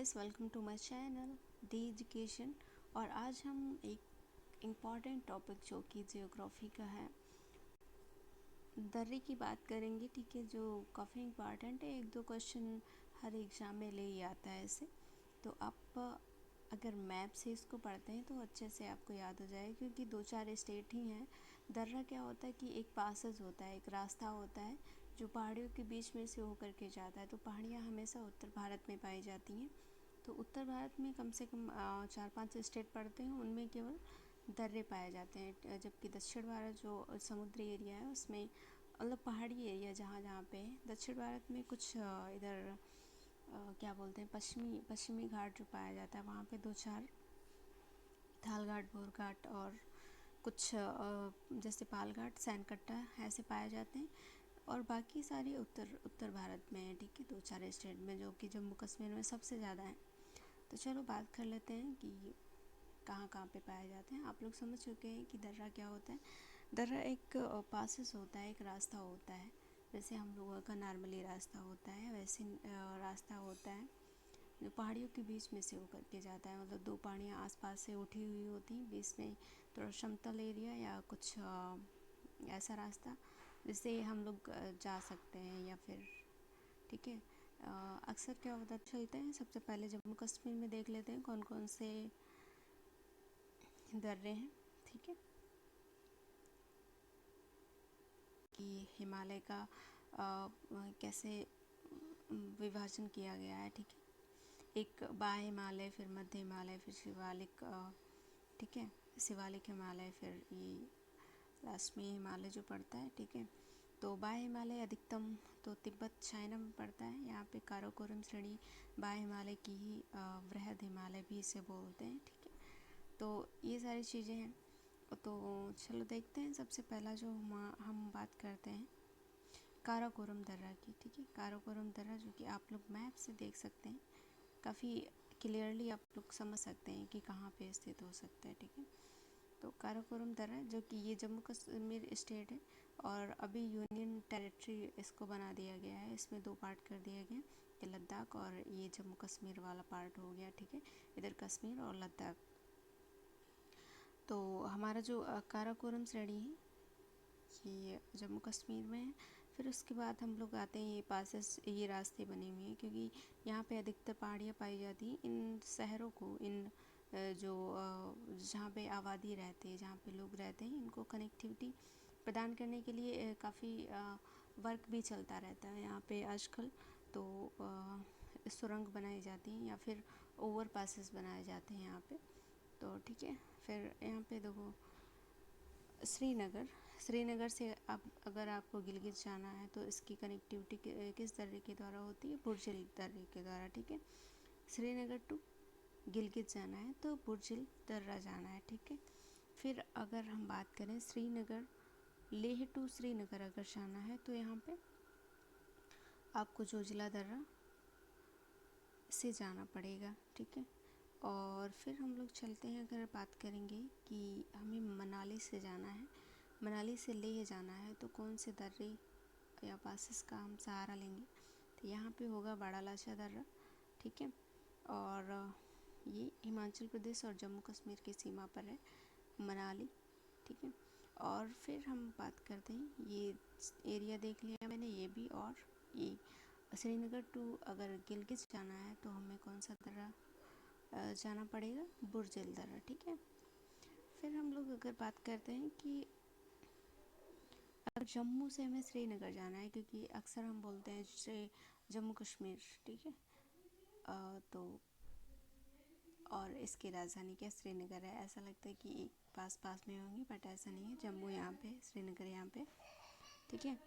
Guys, welcome to my channel the education. और आज हम एक इम्पॉर्टेंट टॉपिक जो कि जियोग्राफी का है, दर्रे की बात करेंगे। ठीक है, जो काफ़ी इम्पॉर्टेंट है। एक दो क्वेश्चन हर एग्ज़ाम में ले ही आता है ऐसे। तो आप अगर मैप से इसको पढ़ते हैं तो अच्छे से आपको याद हो जाए, क्योंकि दो चार स्टेट ही हैं। दर्रा क्या होता है कि एक पासेज होता है, एक रास्ता होता है जो पहाड़ियों के बीच में से होकर के जाता है। तो पहाड़ियाँ हमेशा उत्तर भारत में पाई जाती हैं। तो उत्तर भारत में कम से कम 4-5 स्टेट पड़ते हैं, उनमें केवल दर्रे पाए जाते हैं। जबकि दक्षिण भारत जो समुद्री एरिया है उसमें, मतलब पहाड़ी एरिया जहाँ जहाँ पे है। दक्षिण भारत में कुछ इधर क्या बोलते हैं, पश्चिमी घाट जो पाया जाता है, वहाँ पे दो चार थाल घाट, भोर घाट और कुछ जैसे पाल घाट, सैनकट्टा ऐसे पाए जाते हैं। और बाकी सारी उत्तर भारत में है। ठीक है, दो चार स्टेट में, जो कि जम्मू कश्मीर में सबसे ज़्यादा है। तो चलो बात कर लेते हैं कि कहाँ कहाँ पे पाए जाते हैं। आप लोग समझ चुके हैं कि दर्रा क्या होता है। दर्रा एक पासेस होता है, एक रास्ता होता है। जैसे हम लोगों का नॉर्मली रास्ता होता है, वैसे रास्ता होता है जो पहाड़ियों के बीच में से होकर के जाता है। मतलब दो पहाड़ियाँ आसपास से उठी हुई होती हैं, बीच में थोड़ा समतल एरिया या कुछ ऐसा रास्ता जिससे हम लोग जा सकते हैं। या फिर ठीक है, अक्सर क्या होता है, चलते हैं सबसे पहले जम्मू कश्मीर में देख लेते हैं कौन कौन से दर्रे हैं। ठीक है, कि हिमालय का कैसे विभाजन किया गया है। ठीक है, एक बाह्य हिमालय, फिर मध्य हिमालय, फिर शिवालिक, ठीक है, शिवालिक हिमालय, फिर ये लास्ट में हिमालय जो पड़ता है। ठीक है, तो बाह्य हिमालय अधिकतम तो तिब्बत चाइना में पड़ता है। यहाँ पे काराकोरम श्रेणी बाह्य हिमालय की ही वृहद हिमालय भी इसे बोलते हैं। ठीक है, तो ये सारी चीज़ें हैं। तो चलो देखते हैं। सबसे पहला जो हम बात करते हैं काराकोरम दर्रा की। ठीक है, काराकोरम दर्रा जो कि आप लोग मैप से देख सकते हैं, काफ़ी क्लियरली आप लोग समझ सकते हैं कि कहाँ पे स्थित हो सकता है। ठीक है, तो काराकोरम दर्रा जो कि ये जम्मू कश्मीर स्टेट है, और अभी यूनियन टेरिटरी इसको बना दिया गया है। इसमें दो पार्ट कर दिया गया, ये लद्दाख और ये जम्मू कश्मीर वाला पार्ट हो गया। ठीक है, इधर कश्मीर और लद्दाख। तो हमारा जो काराकोरम श्रेणी है ये जम्मू कश्मीर में है। फिर उसके बाद हम लोग आते हैं, ये पासेस, ये रास्ते बने हुए हैं क्योंकि यहाँ पे अधिकतर पहाड़ियाँ पाई जाती हैं। इन शहरों को, इन जो जहाँ पे आबादी रहती है, जहाँ पे लोग रहते हैं, इनको कनेक्टिविटी प्रदान करने के लिए काफ़ी वर्क भी चलता रहता है यहाँ पे आजकल। तो सुरंग बनाई जाती हैं या फिर ओवर पासेस बनाए जाते हैं यहाँ पे। तो ठीक है, फिर यहाँ पे देखो श्रीनगर से आप अगर आपको गिलगित जाना है तो इसकी कनेक्टिविटी किस दर्रे के द्वारा होती है? बुर्जिल दर्रे के द्वारा। ठीक है, श्रीनगर टू गिलगित जाना है तो बुर्जिल दर्रा जाना है। ठीक है, फिर अगर हम बात करें श्रीनगर, लेह टू श्रीनगर अगर जाना है तो यहाँ पे आपको जोजिला दर्रा से जाना पड़ेगा। ठीक है, और फिर हम लोग चलते हैं, अगर बात करेंगे कि हमें मनाली से जाना है, मनाली से लेह जाना है, तो कौन से दर्रे या पासेस का हम सहारा लेंगे? तो यहाँ पे होगा बड़ा लाचा दर्रा। ठीक है, और ये हिमाचल प्रदेश और जम्मू कश्मीर की सीमा पर है मनाली। ठीक है, और फिर हम बात करते हैं, ये एरिया देख लिया मैंने ये भी। और ये श्रीनगर टू अगर गिलगित जाना है तो हमें कौन सा दर्रा जाना पड़ेगा? बुर्जिल दर्रा। ठीक है, फिर हम लोग अगर बात करते हैं कि अगर जम्मू से हमें श्रीनगर जाना है, क्योंकि अक्सर हम बोलते हैं जैसे जम्मू कश्मीर। ठीक है, तो और इसकी राजधानी क्या श्रीनगर है, ऐसा लगता है कि एक पास पास में होंगी, बट ऐसा नहीं है। जम्मू यहाँ पे, श्रीनगर यहाँ पे। ठीक है,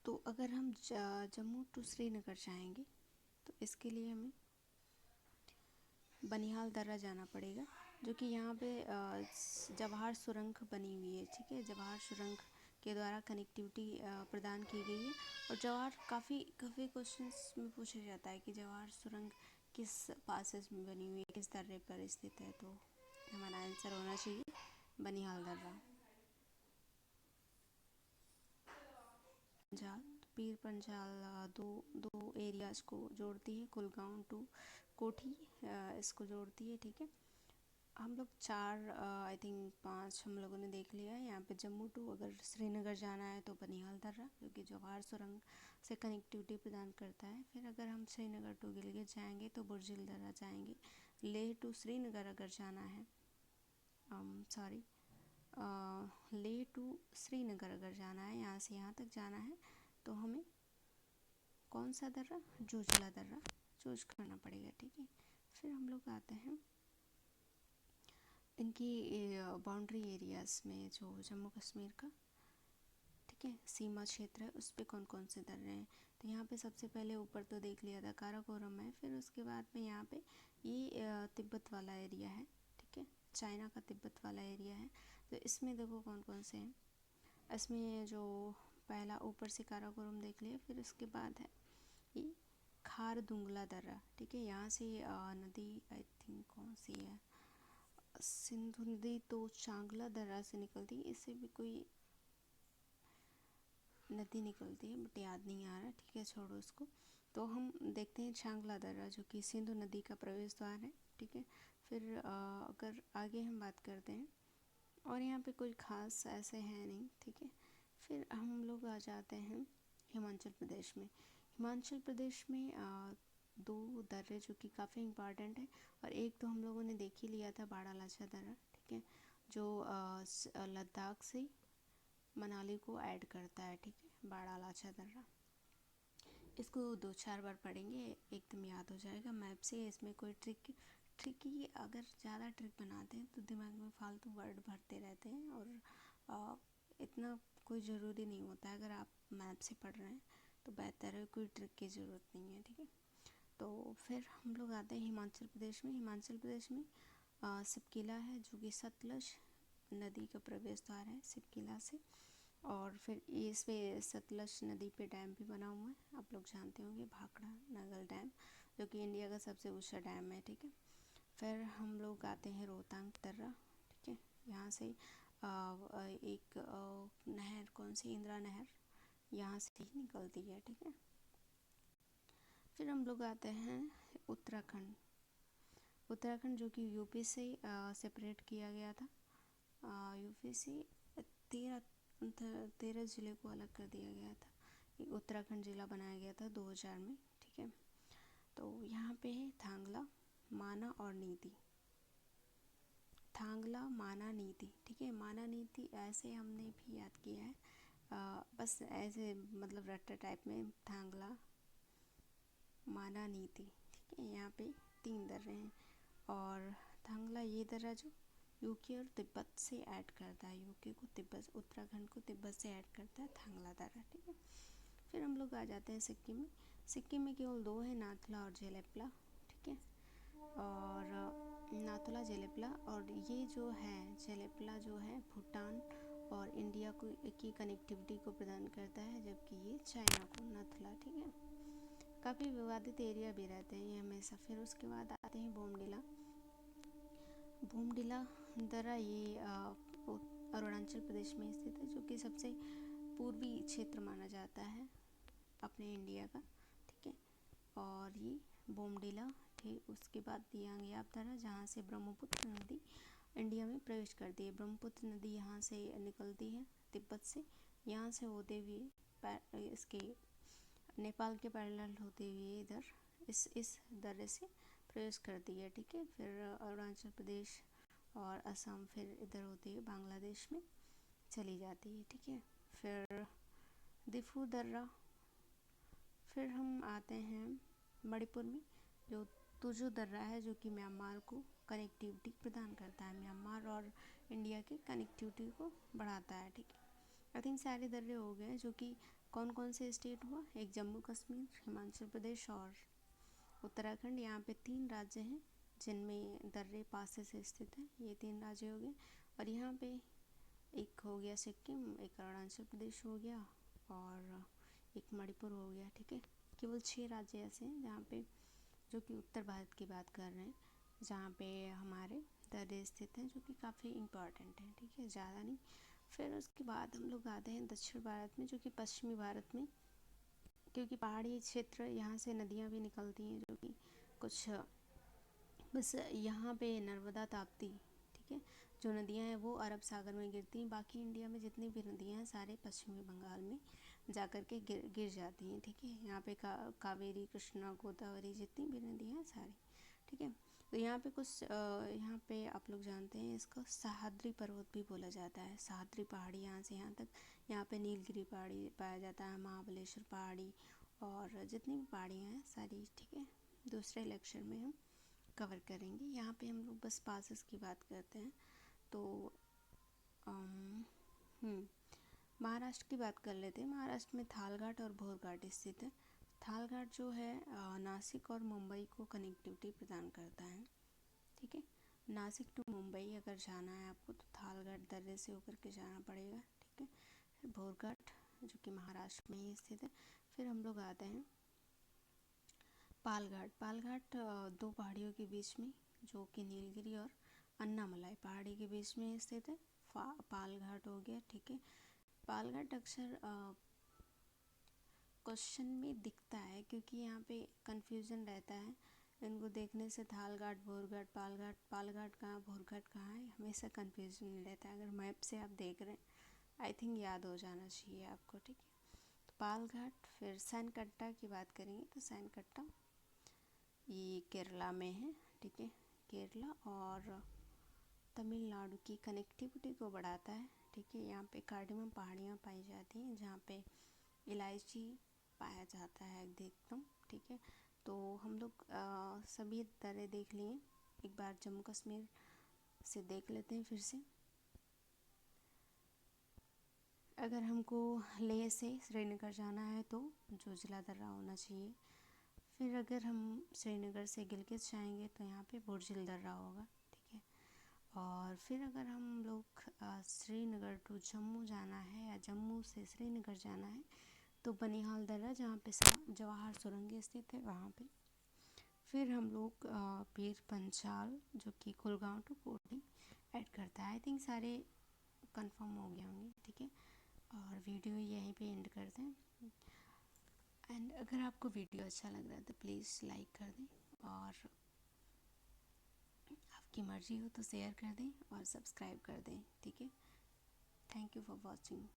तो अगर हम जम्मू टू श्रीनगर जाएंगे तो इसके लिए हमें बनिहाल दर्रा जाना पड़ेगा, जो कि यहाँ पे जवाहर सुरंग बनी हुई है। ठीक है, जवाहर सुरंग के द्वारा कनेक्टिविटी प्रदान की गई है। और जवाहर काफ़ी क्वेश्चंस में पूछा जाता है कि जवाहर सुरंग किस पासेस में बनी हुई है, किस दर्रे पर स्थित है। तो हमारा आंसर होना चाहिए बनिहाल दर्रा। पीर पंजाल दो दो एरियाज़ को जोड़ती है। कुलगांव टू कोठी इसको जोड़ती है, ठीक है। हम लोग 4 आई थिंक 5 हम लोगों ने देख लिया है। यहाँ पे जम्मू टू अगर श्रीनगर जाना है तो बनिहाल दर्रा, जो कि जवाहर सुरंग से कनेक्टिविटी प्रदान करता है। फिर अगर हम श्रीनगर टू गिलगित जाएंगे तो बुर्जिल दर्रा जाएंगे। लेह टू श्रीनगर अगर जाना है, सॉरी लेह टू श्रीनगर अगर जाना है, यहाँ से यहाँ तक जाना है, तो हमें कौन सा दर्रा, जोजिला दर्रा चूज करना पड़ेगा, ठीक है। फिर हम लोग आते हैं इनकी बाउंड्री एरियाज़ में, जो जम्मू कश्मीर का, ठीक है, सीमा क्षेत्र है, उस पर कौन कौन से दर्रे हैं। तो यहाँ पे सबसे पहले ऊपर तो देख लिया था काराकोरम है। फिर उसके बाद में यहाँ पे ये तिब्बत वाला एरिया है, ठीक है, चाइना का तिब्बत वाला एरिया है। तो इसमें देखो कौन कौन से हैं। इसमें जो पहला ऊपर से काराकोरम देख लिया, फिर उसके बाद है ये खारदुंगला दर्रा, ठीक है। यहाँ से नदी आई थिंक कौन सी है, सिंधु नदी तो चांगला दर्रा से निकलती है, इससे भी कोई नदी निकलती है बट याद नहीं आ रहा, ठीक है, छोड़ो उसको। तो हम देखते हैं चांगला दर्रा, जो कि सिंधु नदी का प्रवेश द्वार है, ठीक है। फिर अगर आगे हम बात करते हैं, और यहाँ पे कोई ख़ास ऐसे है नहीं, ठीक है। फिर हम लोग आ जाते हैं हिमाचल प्रदेश में। हिमाचल प्रदेश में 2 दर्रे जो कि काफ़ी इम्पॉर्टेंट है, और एक तो हम लोगों ने देख ही लिया था बाड़ालाचा दर्रा, ठीक है, जो लद्दाख से मनाली को ऐड करता है, ठीक है, बाड़ालाचा दर्रा। इसको 2-4 बार पढ़ेंगे, एकदम याद हो जाएगा मैप से। इसमें कोई ट्रिकी अगर ज़्यादा ट्रिक बनाते हैं तो दिमाग में फालतू वर्ड भरते रहते हैं, और इतना कोई ज़रूरी नहीं होता है। अगर आप मैप से पढ़ रहे हैं तो बेहतर है, कोई ट्रिक की ज़रूरत नहीं है, ठीक है। तो फिर हम लोग आते हैं हिमाचल प्रदेश में। हिमाचल प्रदेश में सिपकिला है, जो कि सतलज नदी का प्रवेश द्वार है सिपकिला से। और फिर इस पे सतलज नदी पे डैम भी बना हुआ है, आप लोग जानते होंगे, भाखड़ा नागल डैम, जो कि इंडिया का सबसे ऊंचा डैम है, ठीक है। फिर हम लोग आते हैं रोहतांग दर्रा, ठीक है। यहाँ से एक नहर, कौन सी, इंदिरा नहर, यहाँ से ही निकलती है, ठीक है। फिर हम लोग आते हैं उत्तराखंड। उत्तराखंड जो कि यूपी से सेपरेट किया गया था, यूपी से 13 ज़िले को अलग कर दिया गया था। एक उत्तराखंड ज़िला बनाया गया था 2000 में, ठीक है। तो यहाँ पे है थांगला, माना और नीति। थांगला, माना, नीति, ठीक है। माना नीति ऐसे हमने भी याद किया है, बस ऐसे मतलब रट्टा टाइप में, थांगला, माना, नीति, ठीक है। यहाँ पे 3 दर्रे हैं, और थांगला ये दर्रा जो यूके और तिब्बत से ऐड करता है, यूके को तिब्बत, उत्तराखंड को तिब्बत से ऐड करता है थांगला दर्रा, ठीक है। फिर हम लोग आ जाते हैं सिक्किम में। सिक्किम में केवल 2 है, नाथुला और जेलेपला, ठीक है। और नाथुला, जेलेपला, और ये जो है जेलेपला जो है भूटान और इंडिया को की कनेक्टिविटी को प्रदान करता है, जबकि ये चाइना को, नाथुला, ठीक है। काफ़ी विवादित एरिया भी रहते हैं ये हमेशा। फिर उसके बाद आते हैं बोमडिला। बोमडिला दर्रा ये अरुणाचल प्रदेश में स्थित है, जो कि सबसे पूर्वी क्षेत्र माना जाता है अपने इंडिया का, ठीक है। और ये बोमडिला, ठीक, उसके बाद दियांग याप दर्रा, जहाँ से ब्रह्मपुत्र नदी इंडिया में प्रवेश करती है। ब्रह्मपुत्र नदी यहाँ से निकलती है तिब्बत से, यहाँ से होते हुए इसके नेपाल के पैरेलल होते हुए इधर इस दर्रे से प्रवेश करती है, ठीक है। फिर अरुणाचल प्रदेश और असम, फिर इधर होते हुए बांग्लादेश में चली जाती है, ठीक है। फिर दिफू दर्रा। फिर हम आते हैं मणिपुर में, जो तुजु दर्रा है, जो कि म्यांमार को कनेक्टिविटी प्रदान करता है, म्यांमार और इंडिया की कनेक्टिविटी को बढ़ाता है, ठीक है। आई थिंक सारे दर्रे हो गए, जो कि कौन कौन से स्टेट हुआ, एक जम्मू कश्मीर, हिमाचल प्रदेश और उत्तराखंड। यहाँ पे 3 राज्य हैं जिनमें दर्रे पासे से स्थित हैं, ये 3 राज्य हो गए। और यहाँ पे एक हो गया सिक्किम, एक अरुणाचल प्रदेश हो गया, और एक मणिपुर हो गया, ठीक है। केवल 6 राज्य ऐसे हैं जहाँ पे, जो कि उत्तर भारत की बात कर रहे हैं, जहाँ पे हमारे दर्रे स्थित हैं, जो कि काफ़ी इम्पॉर्टेंट हैं, ठीक है, ज़्यादा नहीं। फिर उसके बाद हम लोग आते हैं दक्षिण भारत में, जो कि पश्चिमी भारत में क्योंकि पहाड़ी क्षेत्र, यहाँ से नदियाँ भी निकलती हैं जो कि कुछ बस यहाँ पे नर्मदा ताप्ती, ठीक है, जो नदियाँ हैं वो अरब सागर में गिरती हैं। बाकी इंडिया में जितनी भी नदियाँ हैं सारे पश्चिमी बंगाल में जा कर के गिर जाती हैं, ठीक है। यहाँ पे कावेरी, कृष्णा, गोदावरी, जितनी भी नदियाँ हैं सारी, ठीक है। तो यहाँ पे कुछ यहाँ पे आप लोग जानते हैं इसको सह्याद्री पर्वत भी बोला जाता है। सह्याद्री पहाड़ी यहाँ से यहाँ तक, यहाँ पे नीलगिरी पहाड़ी पाया जाता है, महाबलेश्वर पहाड़ी, और जितनी भी पहाड़ियाँ हैं सारी, ठीक है, दूसरे लेक्चर में हम कवर करेंगे। यहाँ पे हम लोग बस पासेस की बात करते हैं। तो महाराष्ट्र की बात कर लेते हैं। महाराष्ट्र में थालघाट और भोरघाट स्थित है। थालघाट जो है नासिक और मुंबई को कनेक्टिविटी प्रदान करता है, ठीक है। नासिक टू मुंबई अगर जाना है आपको तो थालघाट दर्रे से होकर के जाना पड़ेगा, ठीक है। फिर भोरघाट जो कि महाराष्ट्र में ही स्थित है। फिर हम लोग आते हैं पालघाट। पालघाट दो पहाड़ियों के बीच में, जो कि नीलगिरी और अन्नामलाई पहाड़ी के बीच में स्थित है। पालघाट हो गया, ठीक है। पालघाट अक्सर क्वेश्चन में दिखता है क्योंकि यहाँ पे कंफ्यूजन रहता है इनको देखने से। थालघाट, भोरघाट, पालघाट, पालघाट कहाँ, भोरघाट कहाँ है, हमेशा कंफ्यूजन रहता है। अगर मैप से आप देख रहे हैं आई थिंक याद हो जाना चाहिए आपको, ठीक है। तो पालघाट। फिर सैनकट्टा की बात करेंगे तो सैनकट्टा ये केरला में है, ठीक है। केरला और तमिलनाडु की कनेक्टिविटी को बढ़ाता है, ठीक है। यहाँ पे कार्डेमम पहाड़ियाँ पाई जाती हैं जहाँ पे इलायची पाया जाता है अधिकतम, ठीक है। तो हम लोग सभी तरह देख लिए। एक बार जम्मू कश्मीर से देख लेते हैं फिर से। अगर हमको लेह से श्रीनगर जाना है तो जोजिला दर्रा होना चाहिए। फिर अगर हम श्रीनगर से गिलगित जाएंगे तो यहाँ पे बुर्जिल दर्रा होगा, ठीक है। और फिर अगर हम लोग श्रीनगर टू जम्मू जाना है या जम्मू से श्रीनगर जाना है तो बनिहाल दर्रा, जहाँ पे जवाहर सुरंग स्थित है, वहाँ पे। फिर हम लोग पीर पंचाल जो कि कुलगांव टू कोटली ऐड करता है। आई थिंक सारे कंफर्म हो गए होंगे, ठीक है। और वीडियो यहीं पे एंड करते हैं। एंड अगर आपको वीडियो अच्छा लग रहा है तो प्लीज़ लाइक कर दें, और आपकी मर्ज़ी हो तो शेयर कर दें और सब्सक्राइब कर दें, ठीक है। Thank you for watching.